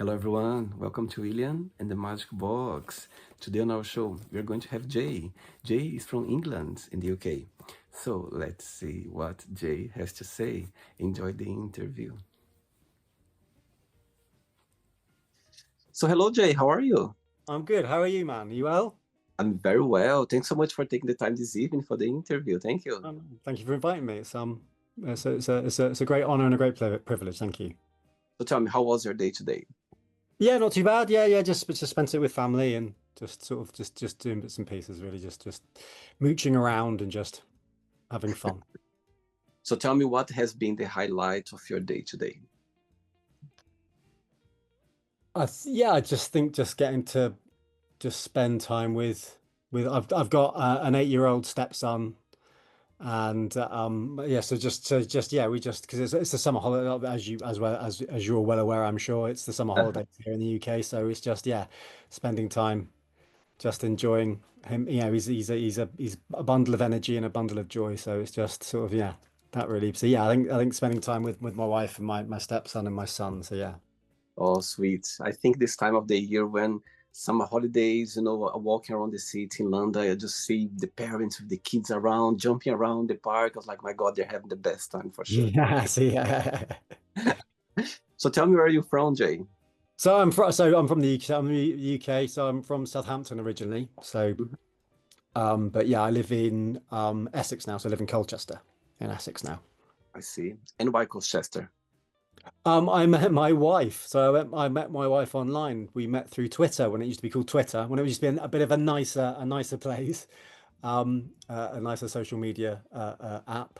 Hello, everyone. Welcome to William and the Magic Box. Today on our show, we're going to have Jay. Jay is from England in the UK. So let's see what Jay has to say. Enjoy the interview. So, hello, Jay. How are you? I'm good. How are you, man? You well? I'm very well. Thanks so much for taking the time this evening for the interview. Thank you. Thank you for inviting me. It's a great honor and a great privilege. Thank you. So, tell me, how was your day today? Yeah, not too bad. Yeah. Just spent it with family and just sort of just doing bits and pieces. Really, just mooching around and just having fun. So, tell me, what has been the highlight of your day today? I just think just getting to just spend time with. I've got an 8-year-old stepson. And yeah, so just yeah, we just because it's the summer holiday as you as you're well aware, I'm sure it's the summer holidays here in the UK. So it's just yeah, spending time just enjoying him. You know, he's a bundle of energy and a bundle of joy. So it's just sort of yeah, that really. So yeah, I think spending time with my wife and my stepson and my son. So yeah. Oh, sweet. I think this time of the year when summer holidays, walking around the city in London, I just see the parents with the kids around, jumping around the park. I was like, my God, they're having the best time for sure. Yeah, so yeah. So tell me, where are you from, Jay? So I'm from the UK. I'm in the UK. So I'm from Southampton originally. So Mhm. but yeah, I live in Essex now. So I live in Colchester in Essex now. I see. And why Colchester? I met my wife. I met my wife online. We met through Twitter when it used to be called Twitter, when it used to be a bit of a nicer place, a nicer social media app.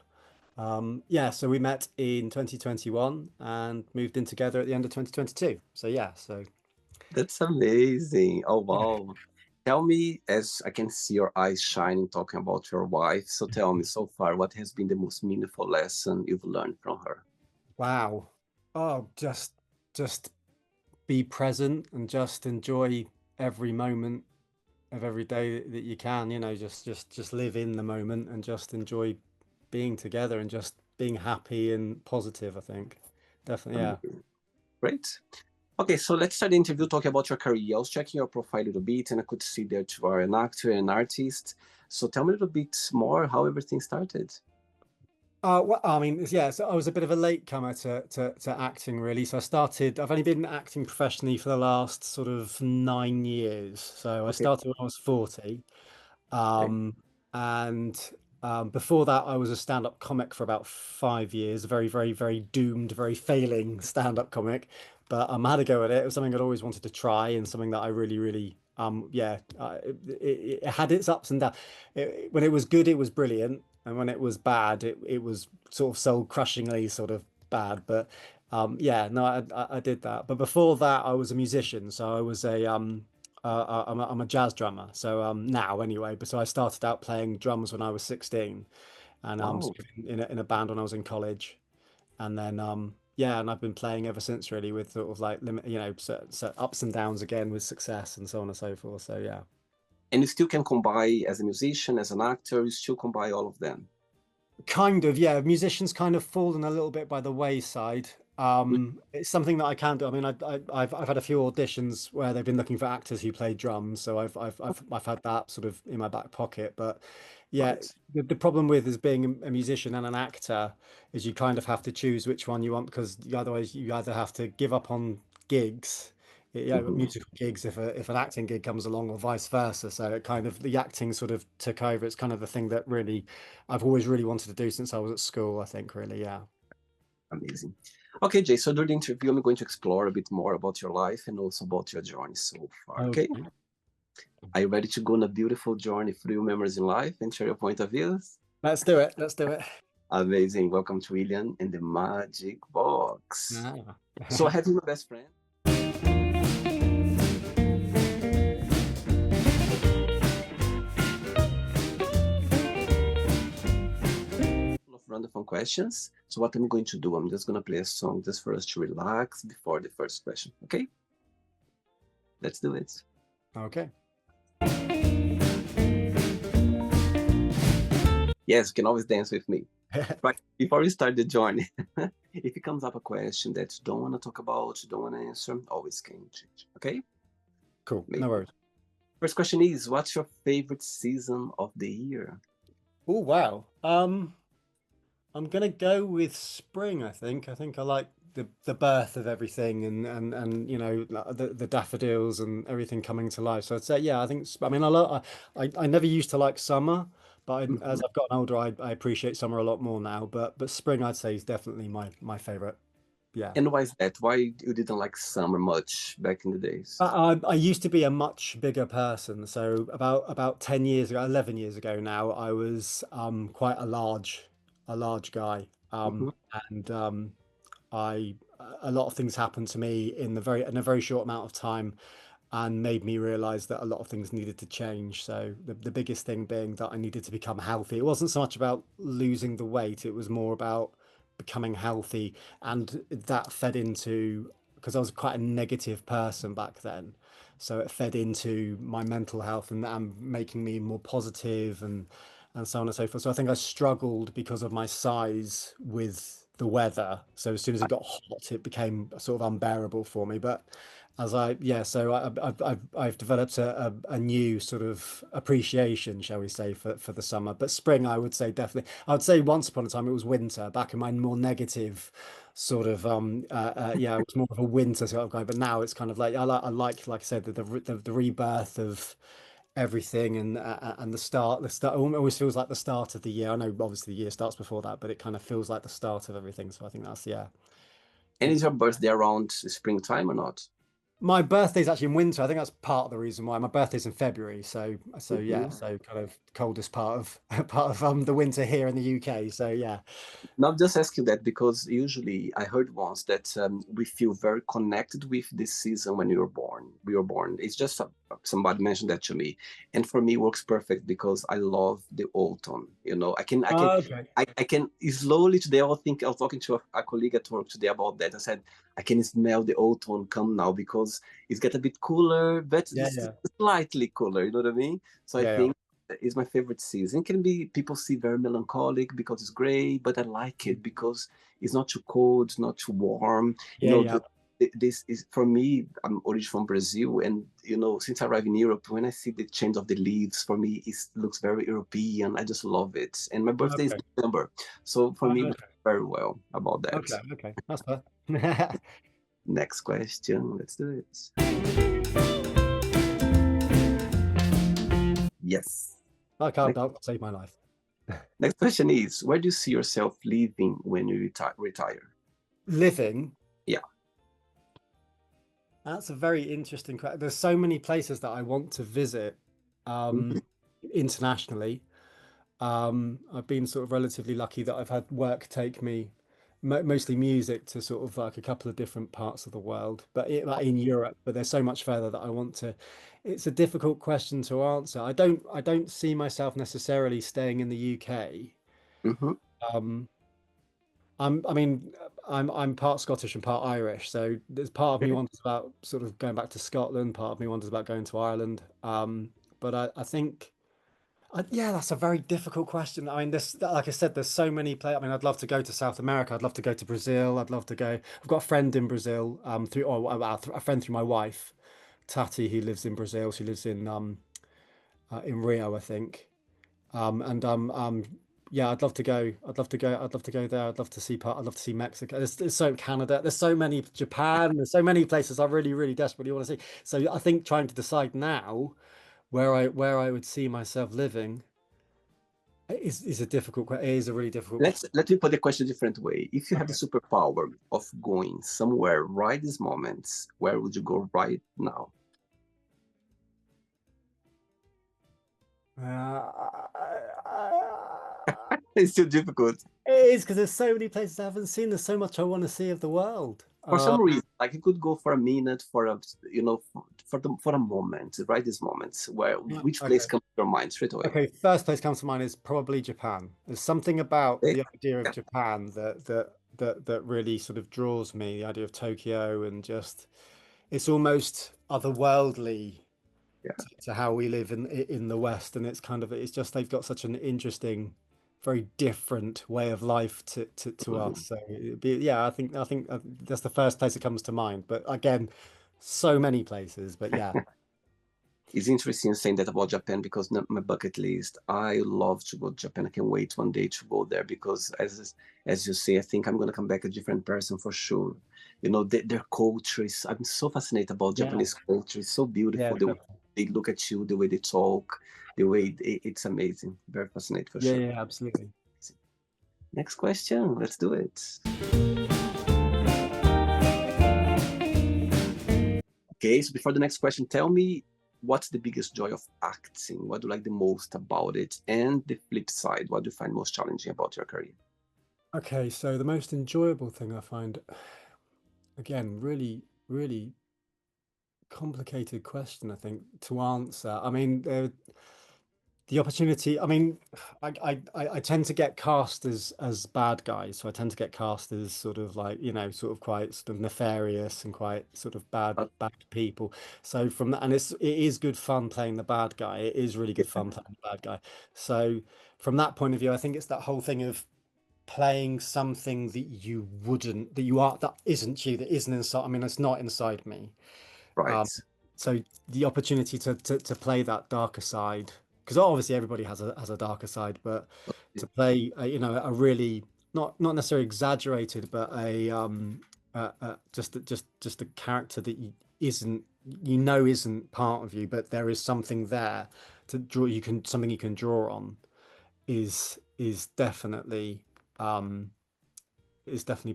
Yeah, so we met in 2021 and moved in together at the end of 2022. So yeah, so That's amazing. Oh, yeah. wow. Tell me, as I can see your eyes shining talking about your wife. So tell me, so far, what has been the most meaningful lesson you've learned from her? Wow. Oh, just be present and just enjoy every moment of every day that you can, just live in the moment and just enjoy being together and just being happy and positive, I think. Definitely, yeah. Amazing. Great. Okay, so let's start the interview talking about your career. I was checking your profile a little bit and I could see that you are an actor and an artist. So tell me a little bit more how everything started. Well, I mean, yeah, so I was a bit of a late comer to acting, really. I've only been acting professionally for the last sort of 9 years. So I Okay, started when I was 40. okay. Um, and before that, I was a stand-up comic for about 5 years, a very, very, very doomed, very failing stand-up comic. But I had a go at it. It was something I'd always wanted to try and something that I really, really, yeah, it had its ups and downs. When it was good, it was brilliant. And when it was bad, it was sort of soul crushingly sort of bad. But yeah, no, I did that. But before that, I was a musician. So I was I'm a jazz drummer. So now anyway, but so I started out playing drums when I was 16 and Wow, sort of in a band when I was in college. And then yeah, and I've been playing ever since really with sort of like limit, so ups and downs again with success and so on and so forth. So yeah. and you still can combine as a musician, as an actor, you still combine all of them. Kind of, yeah. Musicians kind of fallen a little bit by the wayside. It's something that I can do. I mean, I've had a few auditions where they've been looking for actors who play drums, so I've had that sort of in my back pocket. But yeah, Right. the problem with is being a musician and an actor is you kind of have to choose which one you want because otherwise you either have to give up on gigs, yeah, Mhm. musical gigs if an acting gig comes along or vice versa. So it kind of the acting sort of took over. It's kind of the thing that really I've always really wanted to do since I was at school, I think, really, yeah. Amazing. Okay, Jay, so during the interview, I'm going to explore a bit more about your life and also about your journey so far. Okay, Okay. are you ready to go on a beautiful journey through your memories in life and share your point of views? Let's do it. Let's do it. Amazing. Welcome to William and the Magic Box. Ah. So I have you my best friend. Of random fun questions. So what I'm going to do, I'm just going to play a song just for us to relax before the first question. Okay, let's do it. Okay. Yes, you can always dance with me. Right, before we start the journey, If it comes up a question that you don't want to talk about, you don't want to answer, always can change. Okay? Cool. Maybe. No worries. First question is, what's your favorite season of the year? Oh, wow. I'm gonna go with spring, I think. I think I like the birth of everything and like the daffodils and everything coming to life. So I'd say yeah, I think I mean I never used to like summer, but as Mhm. I've gotten older I appreciate summer a lot more now. But spring I'd say is definitely my favorite. Yeah. And why is that? Why you didn't like summer much back in the days? I used to be a much bigger person. So about 10 years ago, 11 years ago now, I was quite a large guy. Hmm. And I a lot of things happened to me in a very short amount of time and made me realize that a lot of things needed to change. So the biggest thing being that I needed to become healthy. It wasn't so much about losing the weight, it was more about becoming healthy. And that fed into, because I was quite a negative person back then. So it fed into my mental health and making me more positive and so on and so forth. So I think I struggled because of my size with the weather. So as soon as it got hot, it became sort of unbearable for me. But as I, yeah, so I've developed a new sort of appreciation, shall we say, for the summer. But spring, I would say definitely. I would say once upon a time it was winter. Back in my more negative sort of, yeah, it was more of a winter sort of guy. But now it's kind of like like I said, the rebirth of everything and the start always feels like the start of the year. I know obviously the year starts before that, but it kind of feels like the start of everything. So I think that's yeah. And is It's your birthday around springtime or not? My birthday's actually in winter. I think that's part of the reason why my birthday's in February. So yeah, Mhm. so kind of coldest part of part of the winter here in the UK. So yeah. Now, just ask you that because usually I heard once that we feel very connected with this season when we were born. We were born. It's just somebody mentioned that to me, and for me, it works perfect because I love the autumn. You know, Okay. I can slowly today. I was talking to a colleague at work today about that. I said I can smell the autumn come now because it's get a bit cooler, but Yeah, it's yeah, slightly cooler. You know what I mean? So I yeah, yeah. think is my favorite season. It can be people see very melancholic because it's gray, but I like it because it's not too cold, not too warm. You Yeah, know, yeah. this is for me. I'm originally from Brazil, and you know, since I arrived in Europe, when I see the change of the leaves, for me, it looks very European. I just love it. And my birthday is Okay. December, so for me, it works Okay. very well about that. Okay. Okay. That's fair. Next question. Let's do it. Yes. I can't Next, that'll save my life. next question is: where do you see yourself living when you retire? Living, Yeah. that's a very interesting question. There's so many places that I want to visit Mhm. um internationally. I've been sort of relatively lucky that I've had work take me, mostly music, to sort of like a couple of different parts of the world, but like in Europe. But there's so much further that I want to. It's a difficult question to answer. I don't see myself necessarily staying in the UK. Mhm. Um, I mean, I'm part Scottish and part Irish, so there's part of me Okay. wonders about sort of going back to Scotland. Part of me wonders about going to Ireland. But I think. Yeah, that's a very difficult question. I mean, this, like I said, there's so many play. I mean, I'd love to go to South America. I'd love to go to Brazil. I'd love to go. I've got a friend in Brazil, through, or a friend through my wife, Tati, who lives in Brazil. She lives in Rio, I think. Yeah, I'd love to go. I'd love to go. I'd love to go there. I'd love to see part. I'd love to see Mexico. There's so Canada. There's so many Japan. There's so many places I really, really desperately want to see. So I think trying to decide now where I would see myself living is a difficult question. It is a really difficult question. Let me put the question a different way. If you have the Okay. superpower of going somewhere right this moment, where would you go right now? It's still difficult It is because there's so many places I haven't seen. There's so much I want to see of the world. for some reason. Like you could go for a minute, for a you know, for a moment, right this moment, where which place Okay. comes to your mind straight away? Okay. First place comes to mind is probably Japan. There's something about Okay? the idea of Yeah, Japan that really sort of draws me. The idea of Tokyo and just it's almost otherworldly yeah. to how we live in the West, and it's kind of it's just they've got such an interesting very different way of life to us. Mhm. So it'd be, yeah, I think that's the first place that comes to mind. But again, so many places. But yeah, It's interesting saying that about Japan because my bucket list, I love to go to Japan. I can wait one day to go there because as you say, I think I'm gonna come back a different person for sure. You know, their culture is, I'm so fascinated about yeah, Japanese culture. It's so yeah, beautiful, the way they look at you, the way they talk, the way it's amazing. Very fascinating for yeah, sure. yeah, absolutely. Next question, let's do it. Okay, so before the next question, tell me what's the biggest joy of acting? What do you like the most about it? And the flip side, what do you find most challenging about your career? Okay, so the most enjoyable thing I find, again, really, really complicated question, I think, to answer. I mean, the opportunity. I mean, I tend to get cast as bad guys, so I tend to get cast as sort of like, sort of quite sort of nefarious and quite sort of Uh, bad people. So from that, and it is good fun playing the bad guy. It is really good yeah, fun playing the bad guy. So from that point of view, I think it's that whole thing of playing something that you wouldn't, that you are, that isn't you, that isn't inside. I mean, it's not inside me. right. Um, so the opportunity to play that darker side, because obviously everybody has a darker side, but to play a really not necessarily exaggerated, but just a character that isn't isn't part of you, but there is something there to draw. Something you can draw on is definitely um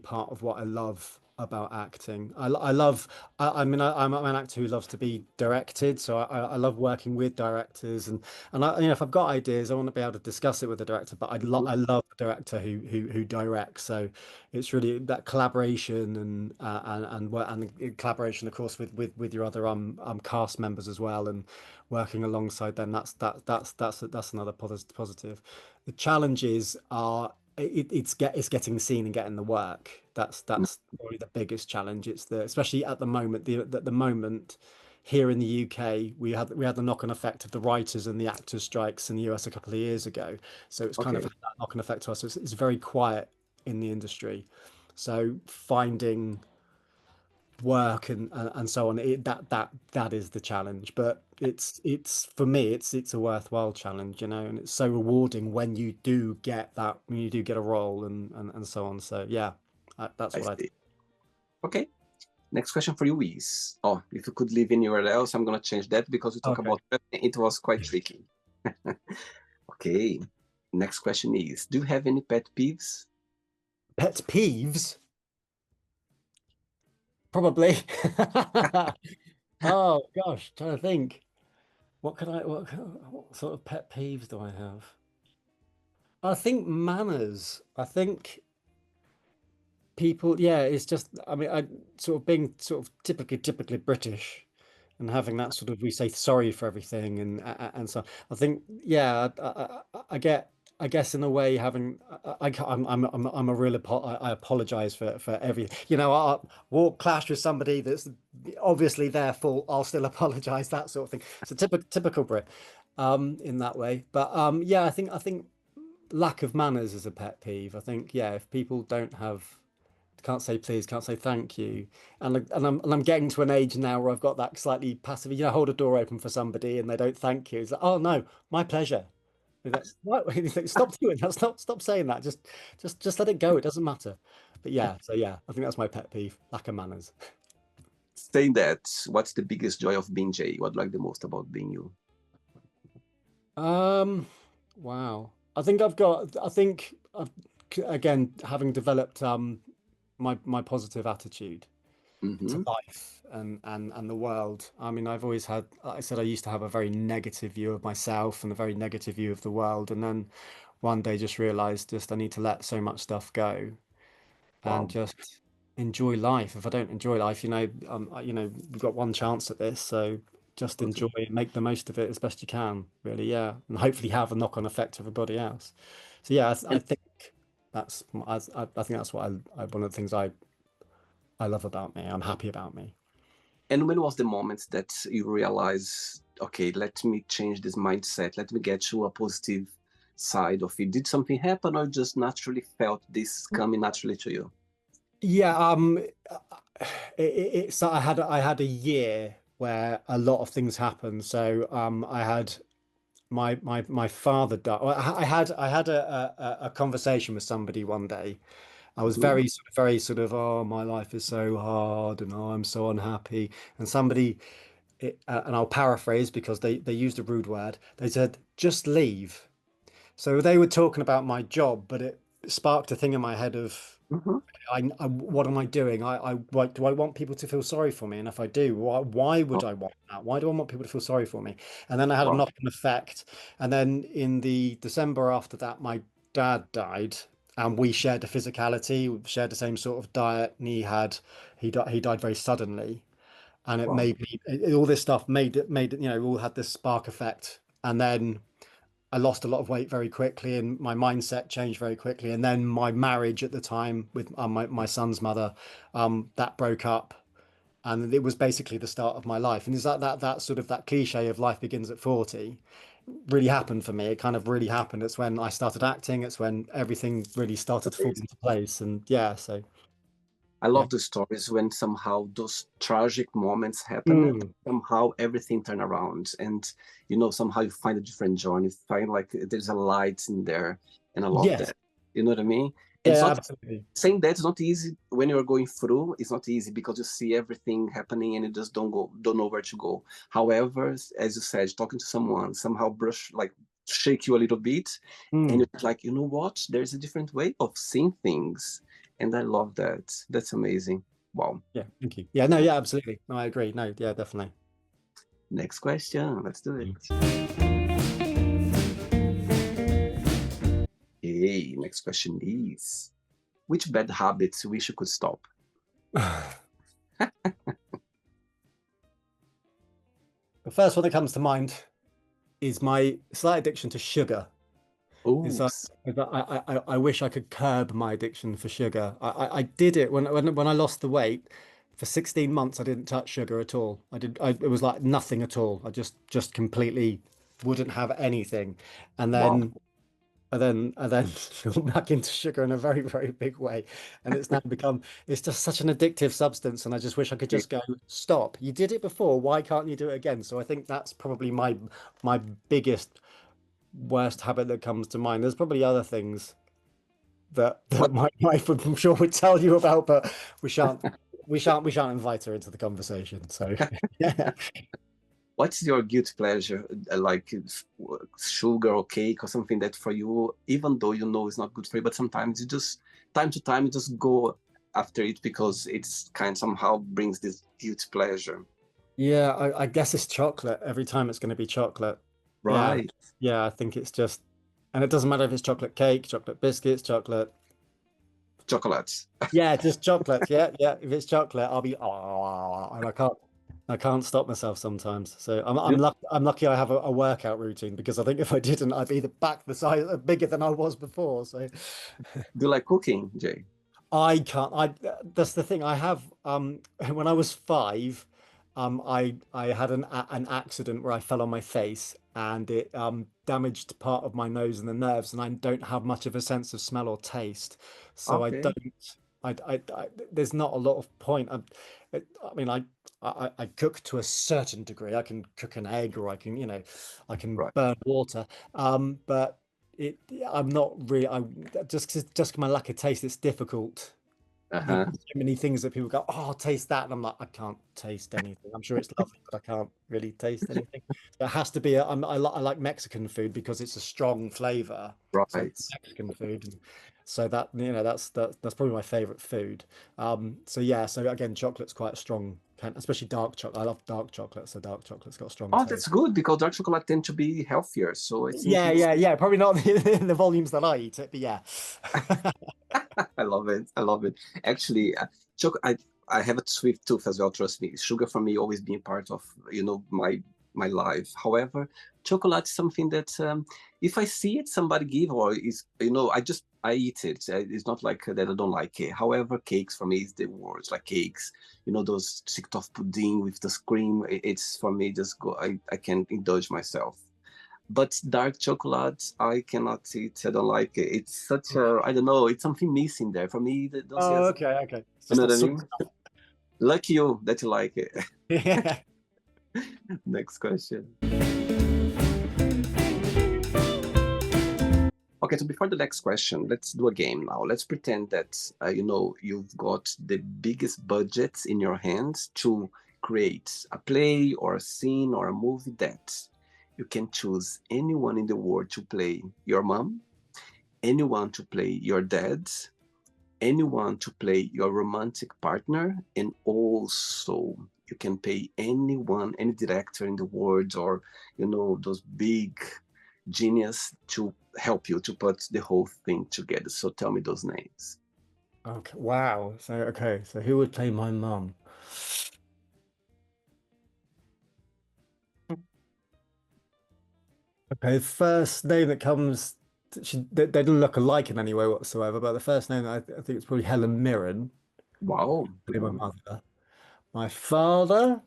part of what I love about acting. I love. I mean, I'm an actor who loves to be directed, so I love working with directors, and if I've got ideas, I want to be able to discuss it with the director. But Mhm. I love the director who directs. So it's really that collaboration and the collaboration, of course, with your other cast members as well, and working alongside them. That's another positive. The challenges are it's getting seen and getting the work. That's probably the biggest challenge. It's the especially at the moment the moment here in the UK we had the knock-on effect of the writers and the actors strikes in the US a couple of years ago. So it's kind of Okay, had that knock-on effect to us. So it's very quiet in the industry. So finding work and so on that is the challenge, but it's for me it's a worthwhile challenge, and it's so rewarding when you do get a role and so on. So yeah, that's I what I see. think. Okay, next question for you is, oh, if you could live anywhere else, I'm gonna change that because we talk Okay. about it was quite tricky. Okay, next question is, do you have any pet peeves? Pet peeves, probably. Oh gosh, trying to think, what sort of pet peeves do I have? I think manners. I think people, yeah, it's just, I mean, I sort of being sort of typically British and having that sort of, we say sorry for everything and so I think, yeah, I get, I guess in a way having, I'm a real, I apologize for everything. I walk clash with somebody that's obviously their fault. I'll still apologize, that sort of thing. It's a typical Brit, in that way. But yeah, I think lack of manners is a pet peeve. I think, yeah, if people don't have can't say please, can't say thank you. And I'm getting to an age now where I've got that slightly passive, hold a door open for somebody and they don't thank you. It's like, oh no, my pleasure. You're like, what? Stop doing that. Stop saying that. Just let it go. It doesn't matter. But yeah, so yeah, I think that's my pet peeve, lack of manners. Saying that, what's the biggest joy of being Jay? What do you like the most about being you? Um, wow. I think I've again having developed my positive attitude to Mm-hmm. life and the world. I mean, I've always had, like I said, I used to have a very negative view of myself and a very negative view of the world. And then one day just realized just I need to let so much stuff go and Wow. just enjoy life. If I don't enjoy life, we've got one chance at this. So just enjoy Totally. and make the most of it as best you can, really. Yeah. And hopefully have a knock-on effect to everybody else. So yeah, I And, think I think that's what one of the things I love about me. I'm happy about me. and when was the moment that you realize, okay, let me change this mindset. Let me get to a positive. side of it? Did something happen, or just naturally felt this coming naturally to you? Yeah, it's I had a year where a lot of things happened. So I had my father died. Well, I had a conversation with somebody one day. I was Hmm. very sort of, oh, my life is so hard and oh, I'm so unhappy. And somebody, and I'll paraphrase because they used a rude word. They said, just leave. So they were talking about my job, but it sparked a thing in my head of, Hmm. what am I doing? Do I want people to feel sorry for me? And if I do, why would Oh, I want that? Why do I want people to feel sorry for me? And then I had a wow. knock-on effect. And then in the December after that, my dad died, and we shared a physicality, we shared the same sort of diet, and he died very suddenly, and it Wow. made me all this stuff made it, we all had this spark effect, and then I lost a lot of weight very quickly, and my mindset changed very quickly. And then my marriage at the time with my son's mother, that broke up, and it was basically the start of my life. And is that sort of that cliche of life begins at 40 really happened for me? It kind of really happened. It's when I started acting. It's when everything really started to fall Amazing. into place. And yeah, so I yeah. love the stories when somehow those tragic moments happen, Mm. somehow everything turn around, and somehow you find a different joy, and you find like there's a light in there, and I love Yes. that. You know what I mean? And it's Yeah, not absolutely. saying that it's not easy when you're going through. It's not easy because you see everything happening and you just don't know where to go. However, as you said, talking to someone somehow brush like shake you a little bit, and Mm. you're like, you know what? There's a different way of seeing things, and I love that. That's amazing. Wow. Yeah, thank you. Yeah, no, yeah, absolutely. No, I agree. No, yeah, definitely. Next question. Let's do it. Okay, next question is, which bad habits you wish you could stop? The first one that comes to mind is my slight addiction to sugar. Is Oops. I wish I could curb my addiction for sugar. I did it when I lost the weight. For 16 months, I didn't touch sugar at all. It was like nothing at all. I just completely wouldn't have anything. And Wow. then and then fell back into sugar in a very, very big way. And it's now become, it's just such an addictive substance. And I just wish I could Yeah. just go, stop. You did it before. Why can't you do it again? So I think that's probably my biggest worst habit that comes to mind. There's probably other things that What my wife would, I'm sure, would tell you about, but we shan't we shan't invite her into the conversation. So yeah. what's your guilty pleasure? Like sugar or cake or something that for you, even though you know it's not good for you, but sometimes you just time to time you just go after it because it's kind somehow brings this guilty pleasure. Yeah, I guess it's chocolate. Every time it's going to be chocolate. Yeah, Right. yeah, I think it's just, and it doesn't matter if it's chocolate cake, chocolate biscuits, chocolate. Chocolates. Yeah, just chocolate. Yeah, yeah. If it's chocolate, I'll be oh, and I can't stop myself sometimes. So Do, I'm lucky I have a workout routine, because I think if I didn't, I'd be the back the size bigger than I was before. So do you like cooking, Jay? I can't. That's the thing. I have when I was 5, I had an accident where I fell on my face, and it damaged part of my nose and the nerves, and I don't have much of a sense of smell or taste. So I Okay. don't there's not a lot of point. I mean, I cook to a certain degree. I can cook an egg, or I can Right. burn water. But it I'm not really I just my lack of taste, it's difficult. There's Uh-huh. so many things that people go, oh, taste that, and I'm like, I can't taste anything. I'm sure it's lovely, but I can't really taste anything. So it has to be I like Mexican food because it's a strong flavor. So I like Right. Mexican food, and so that's probably my favorite food. So yeah, so again, chocolate's quite a strong especially dark chocolate. I love dark chocolate, so dark chocolate's got a strong Oh, taste. that's good because dark chocolate tend to be healthier. So I think Yeah, it's yeah, yeah. Probably not in the volumes that I eat it, but yeah. I love it. I love it. Actually, I have a sweet tooth as well. Trust me, sugar for me always been part of my life. However, chocolate is something that if I see it somebody give or is I eat it. It's not like that I don't like it. However, cakes for me is the worst. Like cakes, those stick of pudding with the cream. It's for me just go. I can't indulge myself. But dark chocolate, I cannot eat. I don't like it. It's such a, I don't know, it's something missing there. For me, I don't see Oh, as, okay, okay. It's you just know not what I sweet mean? enough. Lucky you that you like it. Yeah. Next question. Okay, so before the next question, let's do a game now. Let's pretend that you've got the biggest budgets in your hands to create a play or a scene or a movie that you can choose anyone in the world to play your mom, anyone to play your dad, anyone to play your romantic partner, and also you can pay anyone, any director in the world, or those big genius to help you to put the whole thing together. So tell me those names. Okay. Wow. So okay. So who would play my mum? Okay. First name that comes. They don't look alike in any way whatsoever. But the first name I think it's probably Helen Mirren. Wow. Play my mother. My father.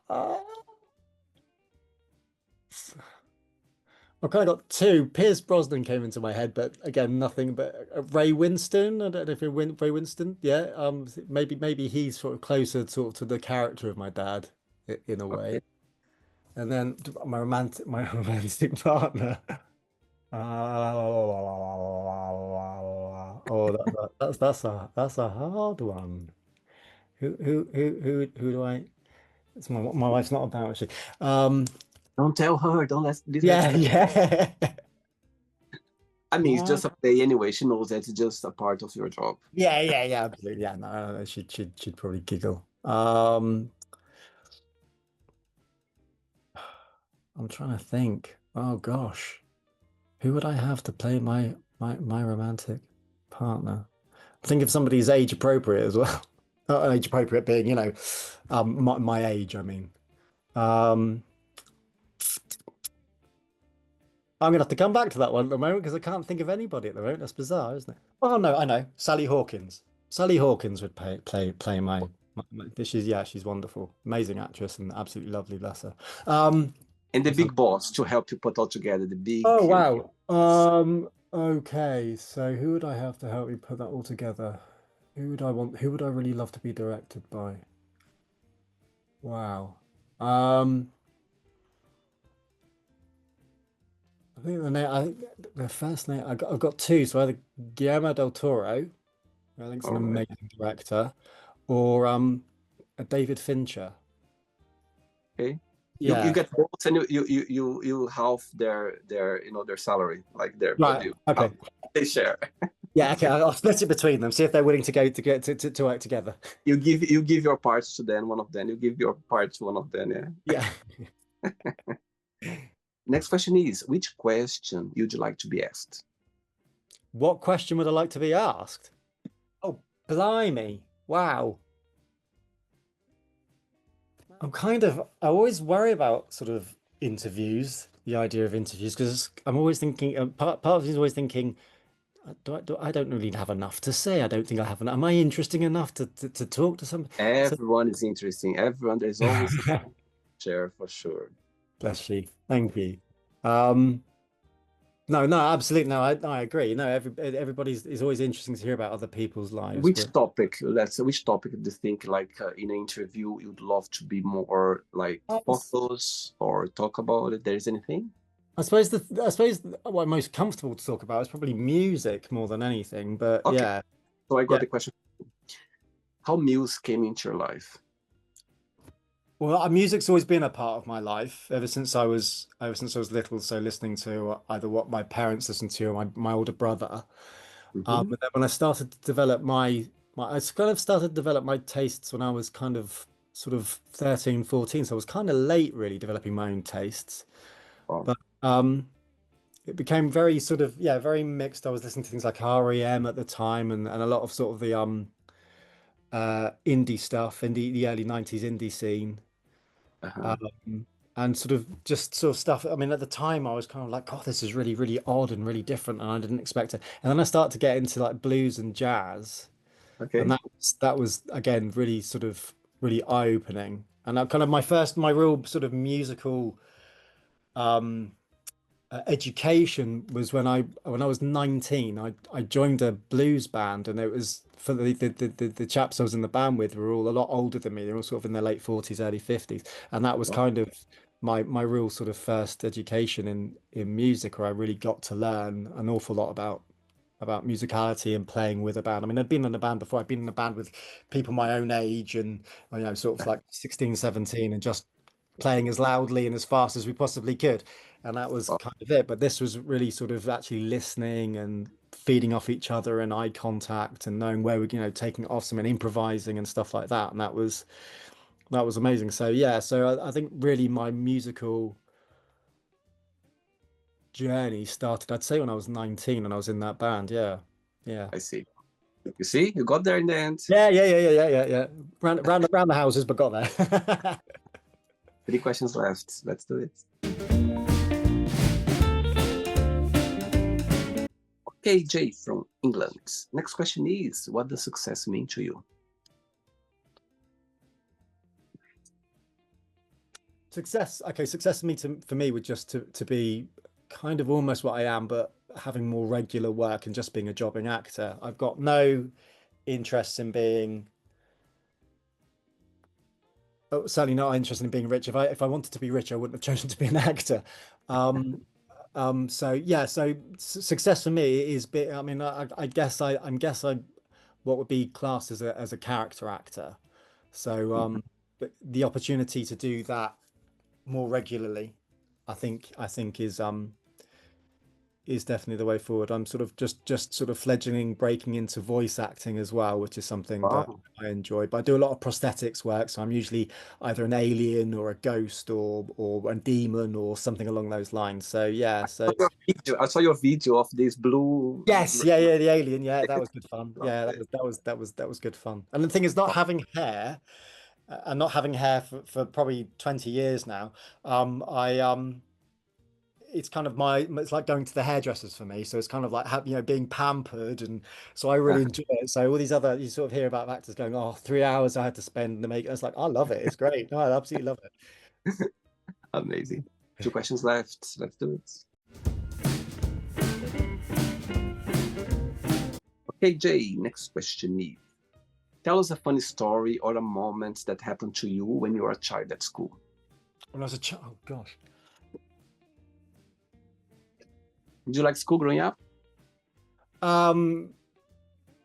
Uh, I kind of got two. Pierce Brosnan came into my head, but again, nothing. But Ray Winston. I don't know if Ray Winston. Yeah. Maybe he's sort of closer sort of to the character of my dad in a way. Okay. And then my romantic partner. Oh, that's a hard one. Who do I? It's my wife's not about actually. Um, Don't tell her. Don't let's yeah, yeah. I mean, it's What? just a play anyway. She knows that it's just a part of your job. Yeah, absolutely. Yeah, no, she'd probably giggle. I'm trying to think. Oh gosh, who would I have to play my romantic partner? Think of somebody's age appropriate as well. Age appropriate being, my age, I mean. Um, I'm gonna have to come back to that one at the moment because I can't think of anybody at the moment. That's bizarre, isn't it? Oh no, I know. Sally Hawkins. Sally Hawkins would play she's wonderful. Amazing actress and absolutely lovely, bless her. Um, And the what's her- big boss to help you put all together. The big. oh wow. Okay, so who would I have to help me put that all together? Who would I really love to be directed by? Wow. Um, I think the first name I've got two. So either Guillermo del Toro, who I think is an All right. amazing director, or a David Fincher. Okay. You Yeah. get both, and you half their salary, like their Right. budget. Okay. They share. Yeah. Okay. I'll split it between them. See if they're willing to go to get to work together. You give your parts to them, one of them. You give your part to one of them. Yeah. Yeah. Next question is, which question would you like to be asked? What question would I like to be asked? Oh, blimey. Wow. I always worry about sort of interviews, the idea of interviews, because I'm always thinking, part of me is always thinking, I don't really have enough to say. I don't think I have enough. Am I interesting enough to talk to some? So, Everyone is interesting. Everyone, there's always a share for sure. bless you. Thank you. Um, no, absolutely. No, I agree. No, everybody's is always interesting to hear about other people's lives, Which but topic? Which topic do you think, like in an interview, you'd love to be more like I focus or talk about it? There is anything? suppose what I'm most comfortable to talk about is probably music more than anything. But Okay, yeah, so I got yeah. the question. How music came into your life? Well, music's always been a part of my life ever since I was little. So listening to either what my parents listened to or my older brother. Hmm. But then when I started to develop I kind of started to develop my tastes when I was kind of sort of 13, 14. So I was kind of late really developing my own tastes. Oh, But it became very sort of, yeah, very mixed. I was listening to things like REM at the time and a lot of sort of the indie stuff in the early 90s indie scene. uh-huh. Um, and sort of just sort of stuff. I mean, at the time, I was kind of like, "God, this is really, really odd and really different," and I didn't expect it. And then I started to get into like blues and jazz, and Okay. that was again really sort of really eye-opening. And that kind of my real sort of musical. Um, Education was when I was 19. I joined a blues band, and it was for the chaps I was in the band with were all a lot older than me. They were all sort of in their late 40s, early 50s, and that was Wow. kind of my real sort of first education in music, where I really got to learn an awful lot about musicality and playing with a band. I mean, I'd been in a band before. I'd been in a band with people my own age and, sort of like 16, 17, and just playing as loudly and as fast as we possibly could. And that was Wow. kind of it. But this was really sort of actually listening and feeding off each other and eye contact and knowing where we're, taking it off some and improvising and stuff like that. And that was amazing. So yeah, so I think really my musical journey started, I'd say, when I was 19 and I was in that band. Yeah. Yeah. I see. You see, you got there in the end. Yeah, yeah, yeah, yeah, yeah, yeah, yeah. Round the houses, but got there. 3 questions left. Let's do it. Okay, Jay from England. Next question is, what does success mean to you? Success. Okay, success for me would just to be kind of almost what I am, but having more regular work and just being a jobbing actor. I've got no interest in being, oh, certainly not interested in being rich. If I wanted to be rich, I wouldn't have chosen to be an actor. Um, so yeah, so success for me is I mean, I guess I'm guess I what would be classed as a character actor. So but the opportunity to do that more regularly, I think is definitely the way forward. I'm sort of just sort of fledgling, breaking into voice acting as well, which is something that Wow. I enjoy. But I do a lot of prosthetics work, so I'm usually either an alien or a ghost or a demon or something along those lines. So yeah, so I saw your video of this blue. yes, yeah, yeah, the alien, yeah, that was good fun. Love Yeah, that it. was that was good fun. And the thing is, not having hair and not having hair for probably 20 years now, I it's kind of it's like going to the hairdressers for me. So it's kind of like being pampered, and so I really enjoy it. So all these other you sort of hear about actors going, oh, 3 hours I had to spend to make it. It's like I love it. It's great. No, I absolutely love it. Amazing. 2 questions left. Let's do it. Okay, Jay, next question is, tell us a funny story or a moment that happened to you when you were a child at school. When I was a child, oh gosh. Did you like school growing up? Um,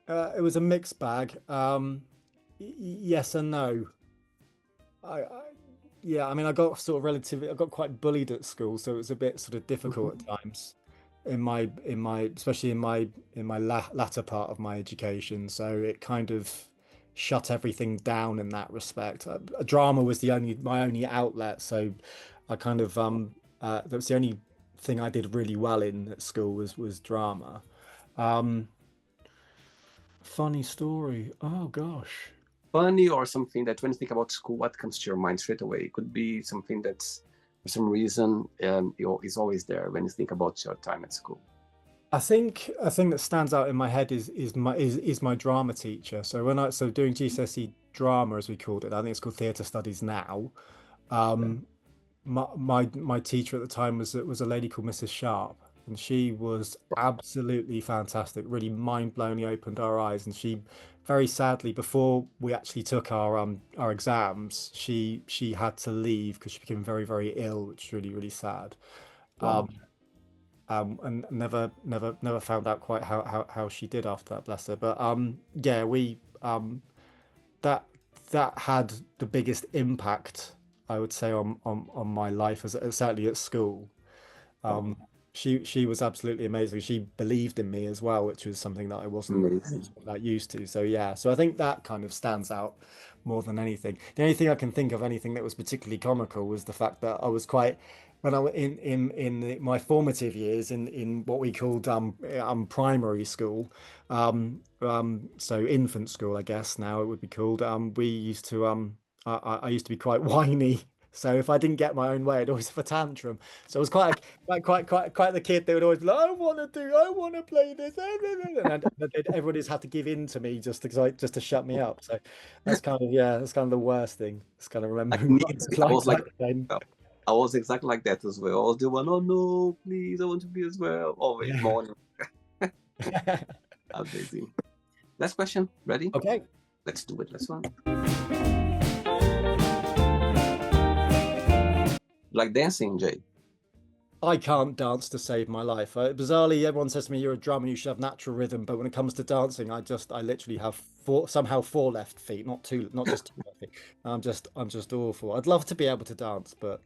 it was a mixed bag. Yes and no. I yeah, I mean, I got sort of I got quite bullied at school, so it was a bit sort of difficult at times especially in my latter part of my education. So it kind of shut everything down in that respect. Drama was my only outlet, so I kind of that was the only thing I did really well in at school was drama. Um, Funny story. Oh gosh. Funny or something that when you think about school, what comes to your mind straight away? It could be something that's for some reason is always there when you think about your time at school. I think a thing that stands out in my head is my drama teacher. So doing GCSE drama, as we called it, I think it's called theatre studies now. Yeah. Um, my teacher at the time was a lady called Mrs. Sharp, and she was absolutely fantastic. Really mind-blowingly opened our eyes, and she very sadly, before we actually took our exams, she had to leave because she became very very ill, which is really really sad. Wow. And never found out quite how she did after that, bless her. But yeah, we that that had the biggest impact, I would say, on my life as certainly at school. Wow. Um, she was absolutely amazing. She believed in me as well, which was something that I wasn't Amazing. that used to. So yeah, so I think that kind of stands out more than anything. The only thing I can think of anything that was particularly comical was the fact that I was quite when I was my formative years in what we called primary school, so infant school, I guess now it would be called. We used to I used to be quite whiny. So if I didn't get my own way, I'd always have a tantrum. So I was quite the kid that would always be like, I want to play this, and everybody just had to give in to me just to shut me up. So that's kind of the worst thing. It's kind of Like remembering what it needs. was I like was like, back then. I was exactly like that as well. I was the one, oh no, please, I want to be as well. Always Yeah. morning. Amazing. Last question. Ready? Okay. Let's do it. Let's run. Like dancing, Jay. I can't dance to save my life. Bizarrely, everyone says to me, "You're a drummer, you should have natural rhythm." But when it comes to dancing, I literally have four left feet, not two, not just two left feet. I'm just awful. I'd love to be able to dance, but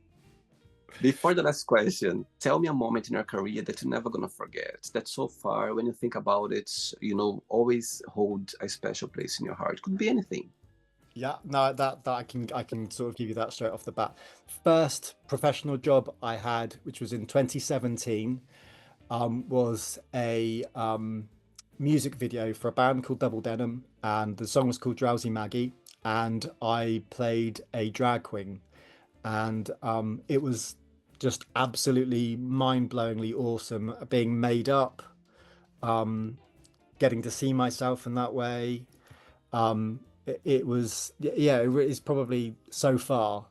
Before the last question, tell me a moment in your career that you're never gonna forget. That so far, when you think about it, always hold a special place in your heart. Could be anything. yeah, no, that I can sort of give you that straight off the bat. First professional job I had, which was in 2017, was a music video for a band called Double Denim, and the song was called Drowsy Maggie, and I played a drag queen, and it was just absolutely mind-blowingly awesome being made up, getting to see myself in that way. It was, yeah, it is probably so far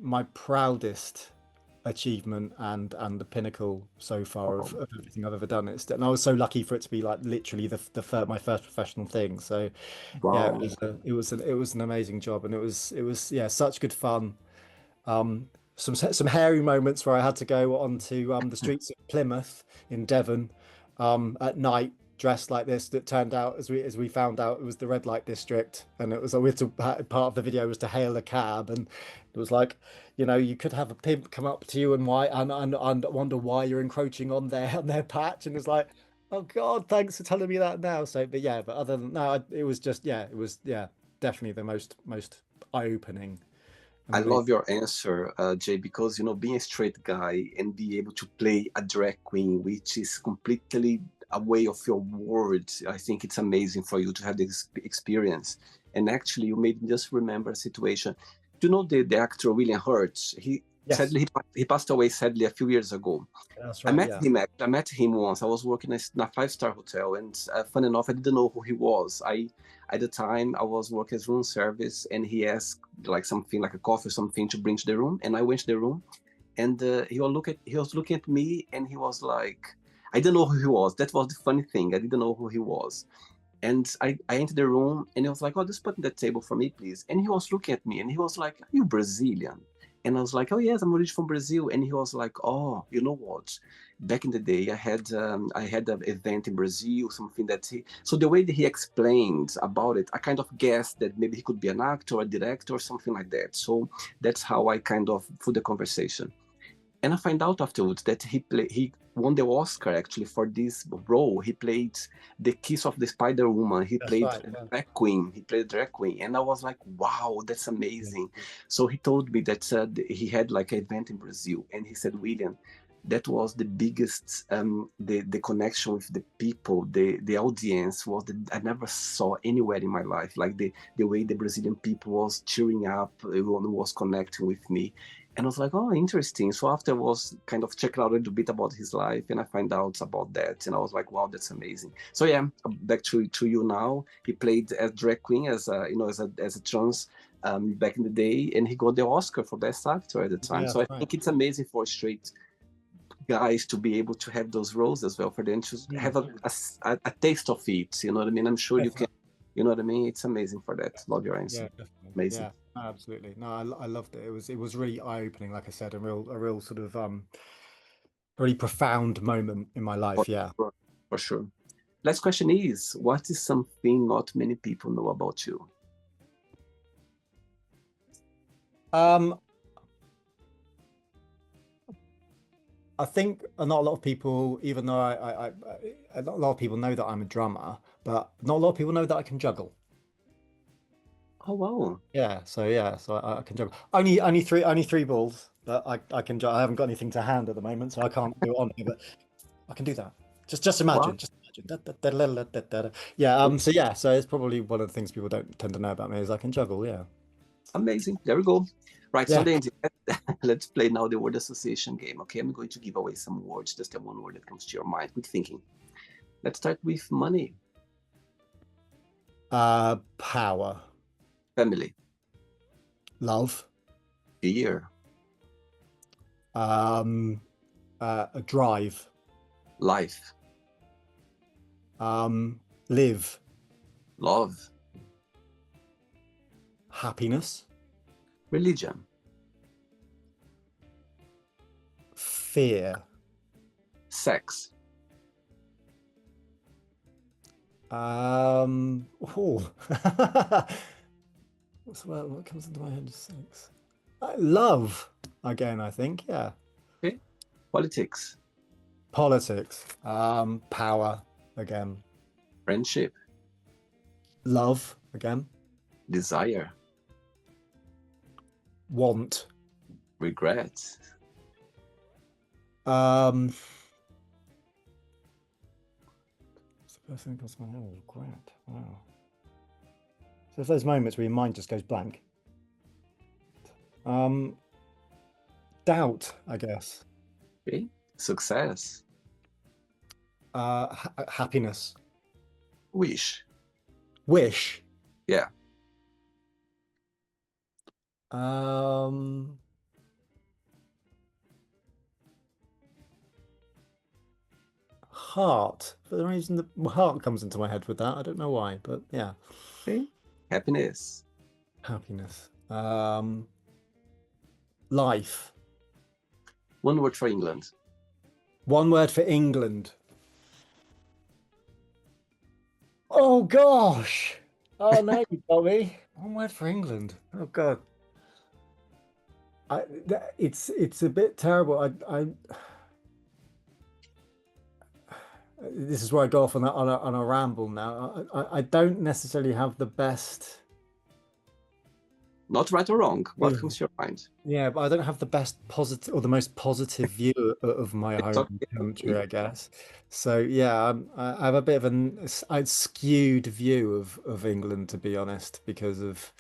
my proudest achievement and the pinnacle so far Oh, of everything I've ever done. And I was so lucky for it to be like literally my first professional thing. So yeah, wow. it was an amazing job, and it was yeah, such good fun. Some hairy moments where I had to go onto the streets of Plymouth in Devon at night dressed like this. That turned out, as we found out, it was the red light district, and it was we had to part of the video was to hail a cab, and it was like, you could have a pimp come up to you and wonder why you're encroaching on their patch, and it's like, oh God, thanks for telling me that now. So, but yeah, but other than no, it was just yeah, it was yeah, definitely the most eye-opening and I amazing. love your answer, Jay, because being a straight guy and be able to play a drag queen, which is completely away of your words, I think it's amazing for you to have this experience. And actually, you made me just remember a situation. Do you know the actor William Hurt? He Yes, sadly he passed away sadly a few years ago. that's I right. met Yeah. him. I met him once. I was working in a five-star hotel, and fun enough, I didn't know who he was. At the time, I was working as room service, and he asked like something, like a coffee or something, to bring to the room, and I went to the room, and he was looking at me, and he was like, I didn't know who he was. That was the funny thing. I didn't know who he was, and I entered the room, and he was like, "Oh, just put that table for me, please." And he was looking at me, and he was like, "Are you Brazilian?" And I was like, "Oh yes, I'm originally from Brazil." And he was like, "Oh, you know what? Back in the day, I had an event in Brazil, something that he." So the way that he explained about it, I kind of guessed that maybe he could be an actor, or a director, or something like that. So that's how I kind of put the conversation. And I find out afterwards that he won the Oscar actually for this role. He played the Kiss of the Spider Woman. He That's played right. Yeah. drag queen. He played drag queen, and I was like, wow, that's amazing. So he told me that he had like an event in Brazil, and he said, William, that was the biggest the connection with the people, the audience was I never saw anywhere in my life, like the way the Brazilian people was cheering up, everyone was connecting with me. And I was like, oh, interesting. So after I was kind of checking out a little bit about his life, and I find out about that, and I was like, wow, that's amazing. So yeah, back to you now. He played as drag queen, as a as a trans back in the day, and he got the Oscar for best actor at the time. Yeah, So I that's right. think it's amazing for straight guys to be able to have those roles as well, for them to Mm. have a taste of it. You know what I mean? I'm sure you can. Definitely. You know what I mean? It's amazing for that. Love your answer. Yeah, definitely. Amazing. Yeah, absolutely. No, I loved it. It was really eye-opening, like I said, a real sort of really profound moment in my For life. Yeah. sure. For sure. Last question is, what is something not many people know about you? Um, I think not a lot of people, even though a lot of people know that I'm a drummer, but not a lot of people know that I can juggle. Oh, wow. Yeah, so I can juggle. Only three balls, but I can. I haven't got anything to hand at the moment, so I can't do it on here. But I can do that. Just Wow. imagine. Just imagine. Yeah. So yeah. So it's probably one of the things people don't tend to know about me is I can juggle. Yeah. Amazing. There we go. Right. So Yeah. then let's play now the word association game. Okay. I'm going to give away some words. Just the one word that comes to your mind. Quick thinking. Let's start with money, Power, family, love, fear, Um, a drive. life, Live. love, Happiness. religion, Fear. sex, Oh. What comes into my head? Six. Love. Again, I think. Yeah. okay? Politics, Politics. Power. Again. friendship, Love. Again. desire, Want. regret, Um, what's the first thing that comes to my head? Regret. Wow. So if those moments where your mind just goes blank. Um, doubt, I guess. okay? Success, Happiness. wish, Wish. yeah, Um, heart. For the reason the heart comes into my head with that. I don't know why, but yeah. okay? Happiness, Happiness. Life. one word for England, One word for England. Oh gosh. Oh no, you got me. One word for England. Oh God. It's a bit terrible. This is where I go off on a ramble now. I don't necessarily have the best. not right or wrong, what comes to your mind? Yeah, but I don't have the best positive or the most positive view of my It's home okay. country, I guess. So yeah, I have a bit of a skewed view of England, to be honest, because of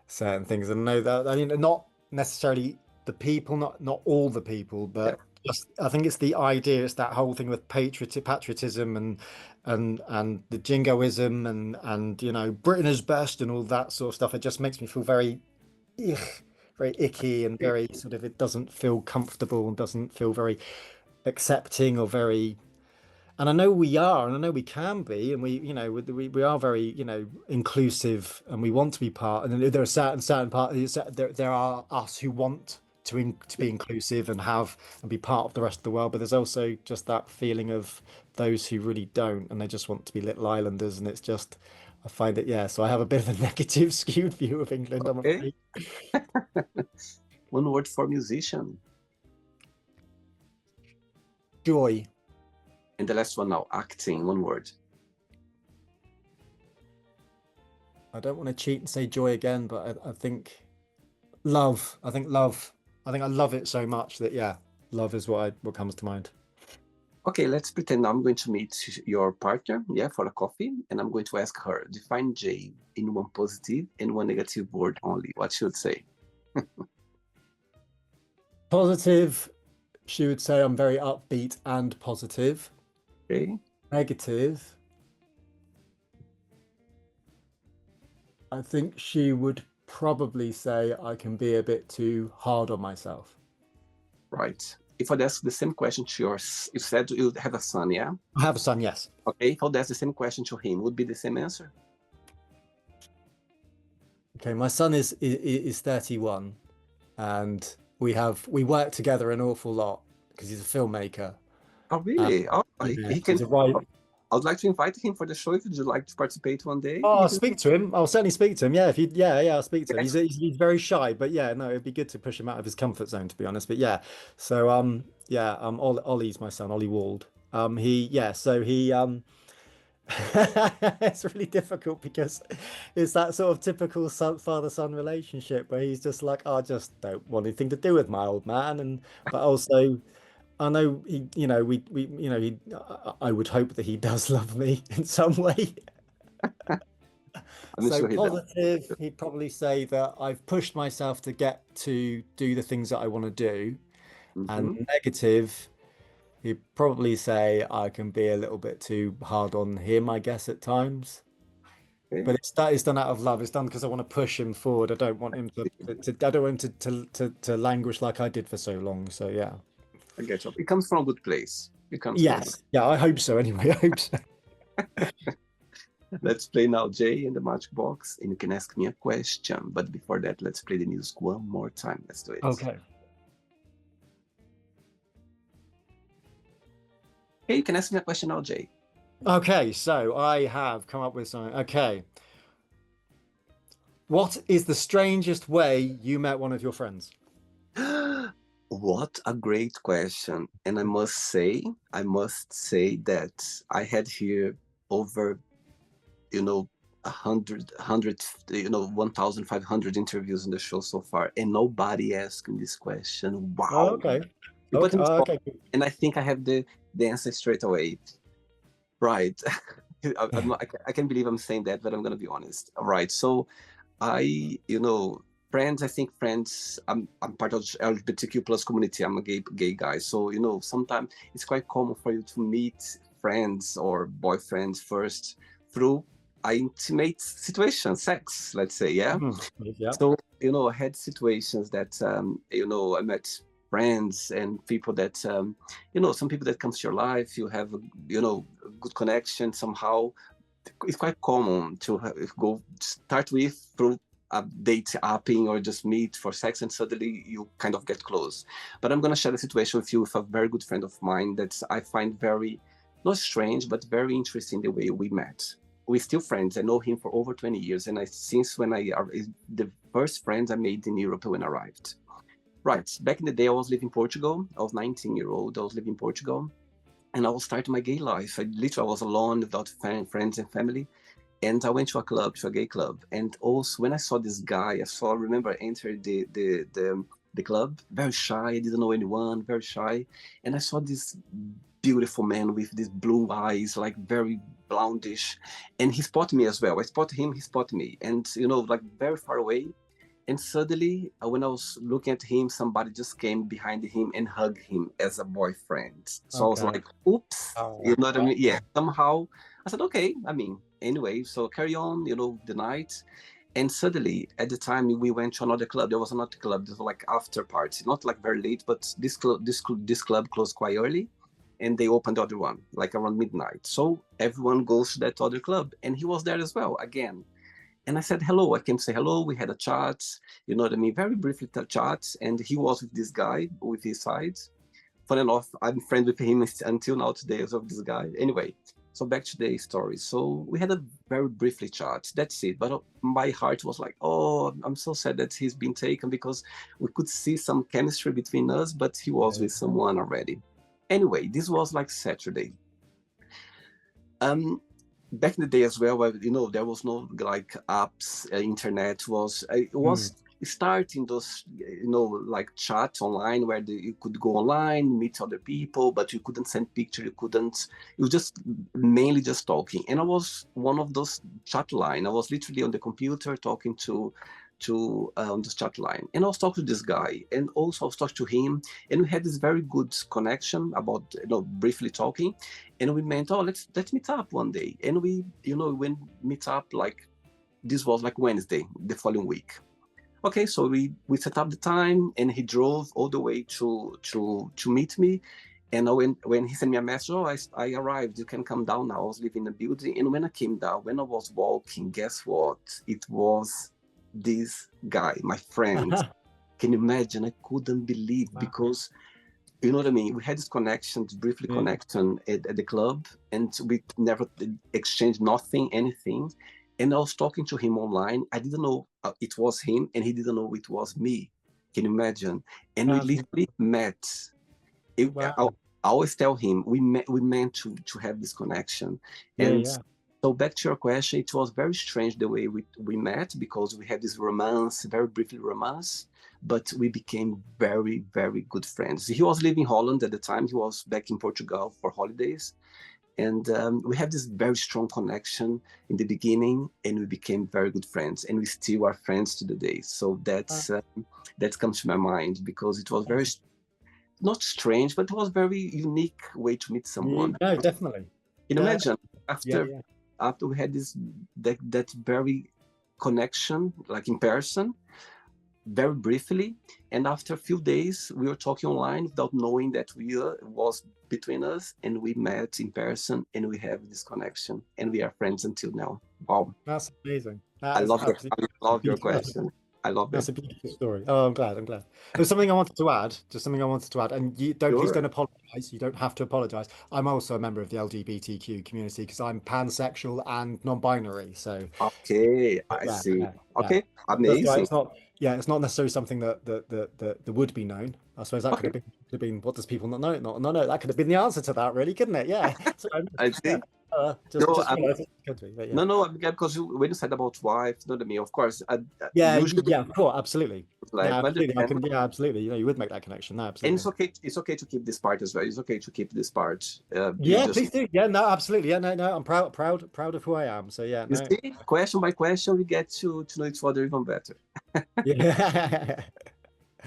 certain things. And I know that I mean not necessarily the people, not all the people, Yeah, but just I think it's the idea, it's that whole thing with patriotism and the jingoism and you know Britain is best and all that sort of stuff. It just makes me feel very ugh, very icky and okay. very sort of it doesn't feel comfortable and doesn't feel very accepting or very and I know we are and I know we can be and we you know we are very you know inclusive and we want to be part and then there are certain parts there are us who want to be inclusive and have and be part of the rest of the world but there's also just that feeling of those who really don't and they just want to be little islanders and it's just I find it yeah so I have a bit of a negative skewed view of England I'm Okay. afraid. One word for musician. Joy. And the last one now, acting, one word. I don't want to cheat and say joy again, but I think love. I think love. I think I love it so much that yeah, love is what comes to mind. Okay, let's pretend I'm going to meet your partner, yeah, for a coffee, and I'm going to ask her, define J in one positive and one negative word only. What should say? Positive, she would say I'm very upbeat and positive. Okay, Negative, I think she would probably say I can be a bit too hard on myself. right. If I'd ask the same question to yours, you said you have a son, yeah? I have a son, yes. Okay, if I'd ask the same question to him, would be the same answer? Okay, my son is 31 and we work together an awful lot because he's a filmmaker. Oh, really? Oh, Yeah, he can. he's a right. I would like to invite him for the show if you'd like to participate one day. Oh, He I'll can. speak to him. I'll certainly speak to him. Yeah, if you, yeah, I'll speak to him. Yes. He's very shy, but yeah, no, it'd be good to push him out of his comfort zone, to be honest. But yeah, so yeah, Ollie's my son, Ollie Wald. Yeah, so it's really difficult because it's that sort of typical son, father-son relationship where he's just like, "Oh, I just don't want anything to do with my old man, and but also. I know he, you know, you know, I would hope that he does love me in some way. I'm So sure he does. positive, he'd probably say that I've pushed myself to get to do the things that I want to do. And Hmm. negative, he'd probably say I can be a little bit too hard on him, I guess, at times. Okay, But it's done out of love. It's done because I want to push him forward. I don't want him I don't want him to languish like I did for so long. So yeah. I get you. It comes from a good place. It comes from a good. Yes. Yeah, I hope so anyway. I hope so. Let's play now, Jay, in the magic box, and you can ask me a question. But before that, let's play the music one more time. Let's do it. Okay. Hey, you can ask me a question now, Jay. Okay, so I have come up with something. Okay. What is the strangest way you met one of your friends? What a great question. And I must say that I had here over, you know, 1,500 interviews in the show so far, and nobody asked me this question. Oh, Wow. okay. You put Okay. me Oh, spot, okay. and I think I have the answer straight away. Right. I can't believe I'm saying that, but I'm gonna be honest. All right. So friends, I think friends, I'm part of LGBTQ plus community. I'm a gay guy. So, sometimes it's quite common for you to meet friends or boyfriends first through a intimate situation, sex, let's say, yeah. Hmm. Yeah. So, I had situations that, I met friends and people that, some people that comes to your life, you have, a good connection somehow. It's quite common to go start with through a date apping or just meet for sex, and suddenly you kind of get close. But I'm going to share the situation with you with a very good friend of mine that I find very, not strange, but very interesting the way we met. We're still friends. I know him for over 20 years, and since when the first friends I made in Europe when I arrived. Right, back in the day, I was living in Portugal. I was 19-year-old. I was living in Portugal, and I was starting my gay life. I was alone without friends and family, and I went to a gay club. And also, when I saw this guy, I remember I entered the club, very shy. I didn't know anyone, very shy, and I saw this beautiful man with these blue eyes, like very blondish, and he spotted me as well. I spotted him, he spotted me, and like very far away. And suddenly, when I was looking at him, somebody just came behind him and hugged him as a boyfriend. So I was Okay. like, oops, you Oh, know what I wow. mean? Yeah, somehow I said, okay, anyway, so carry on, the night. And suddenly, at the time, we went to another club. There was another club, this was like after party, not like very late, but this club closed quite early. And they opened the other one, like around midnight. So everyone goes to that other club. And he was there as well, again. And I said, hello. I came to say hello. We had a chat, you know what I mean? Very briefly chat. And he was with this guy with his side. Funny enough, I'm friends with him until now today as of this guy. Anyway, so back to the story. So we had a very briefly chat. That's it. But my heart was like, oh, I'm so sad that he's been taken, because we could see some chemistry between us, but he was Yeah. with someone already. Anyway, this was like Saturday. Um, Back in the day as well, there was no like apps, internet it Hmm. was starting those, like chat online where you could go online, meet other people, but you couldn't send picture, you were just mainly just talking. And I was one of those chat line. I was literally on the computer talking to on this chat line, and I was talking to this guy, and also I was talking to him, and we had this very good connection about, briefly talking. And we meant, oh, let's meet up one day. And we, when meet up, like this was like Wednesday the following week. Okay, so we set up the time, and he drove all the way to meet me. And when he sent me a message, oh, I arrived, you can come down now. I was living in a building. And when I came down, when I was walking, guess what? It was this guy, my friend. Can you imagine? I couldn't believe, Wow. because you know what I mean? We had this connection, briefly Yeah. connection at the club, and we never exchanged nothing, anything. And I was talking to him online. I didn't know it was him, and he didn't know it was me. Can you imagine? And we That's literally met. I wow. always tell him we meant to have this connection. Yeah, And yeah. so back to your question, it was very strange the way we met, because we had this romance, very briefly romance, but we became very, very good friends. He was living in Holland at the time. He was back in Portugal for holidays. And we had this very strong connection in the beginning, and we became very good friends, and we still are friends to the day. So Uh, that comes to my mind, because it was very that's- not strange, but it was very unique way to meet yeah, someone. no, definitely. Can you Yeah, imagine yeah, after yeah. after we had that very connection, like in person, very briefly, and after a few days we were talking online without knowing that was between us, and we met in person and we have this connection and we are friends until now. Wow. That's amazing. I That is love absolutely your beautiful. question. I love That's it. a beautiful story. Oh, I'm glad. I'm glad. There's something I wanted to add. Just something I wanted to add. And you don't, please Sure. don't apologize. You don't have to apologize. I'm also a member of the LGBTQ community because I'm pansexual and non-binary. So Okay, I yeah, see. yeah, yeah. Okay, That's why amazing. it's not. Yeah, it's not necessarily something that would be known. I suppose that Okay, could have been. What does people not know? Not no, no. That could have been the answer to that, really, couldn't it? Yeah. So I yeah. see. No, Just realized it could be. But yeah. no, I'm glad because when you said about wife, you know what I mean. Of course, Yeah, usually yeah, of course, absolutely. like, Yeah, but absolutely. I then, can. Yeah, absolutely. You know, you would make that connection. No, and absolutely. it's okay to keep this part as well. It's okay to keep this part. You Yeah, just please do. Yeah, no, absolutely. Yeah, no, no. I'm proud of who I am. So yeah, you no. see, question by question, we get to know each other even better. Yeah.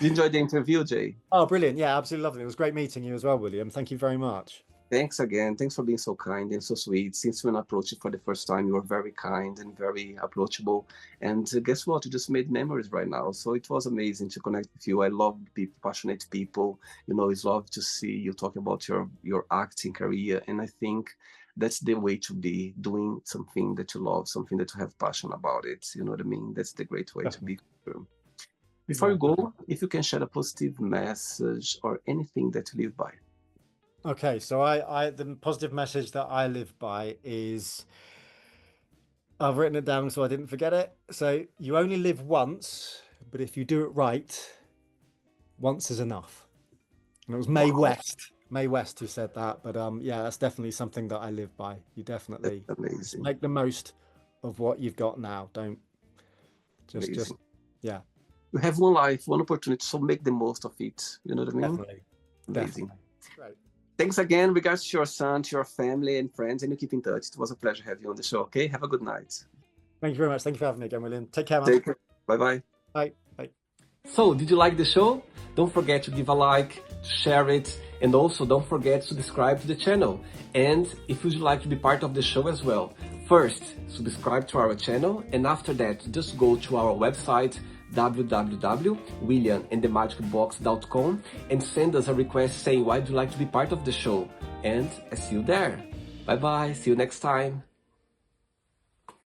You enjoyed the interview, Jay? Oh, brilliant. Yeah, absolutely lovely. It was great meeting you as well, William. Thank you very much. Thanks again. Thanks for being so kind and so sweet. Since when I approached you for the first time, you were very kind and very approachable. And guess what? You just made memories right now. So it was amazing to connect with you. I love people, passionate people. You know, it's love to see you talk about your acting career. And I think that's the way to be, doing something that you love, something that you have passion about it. You know what I mean? That's the great way to Definitely. be. Before Yeah, you definitely. go, if you can share a positive message or anything that you live by. Okay, so the positive message that I live by is I've written it down so I didn't forget it. So you only live once, but if you do it right, once is enough. And it was Wow, May West who said that. But yeah, that's definitely something that I live by. You that's definitely just amazing. make the most of what you've got now. Don't just Amazing. yeah, You have one life, one opportunity, so make the most of it. You know what I mean? definitely, Amazing. definitely. Great. Thanks again. Regards to your son, to your family and friends, and you keep in touch. It was a pleasure having you on the show. Okay, have a good night. Thank you very much. Thank you for having me again, William. Take care, man. Take care. Bye bye. Bye. Bye. So, did you like the show? Don't forget to give a like, share it, and also don't forget to subscribe to the channel. And if you'd like to be part of the show as well, first, subscribe to our channel, and after that, just go to our website, www.williamandthemagicbox.com, and send us a request saying why would you like to be part of the show. And I see you there. Bye bye, see you next time.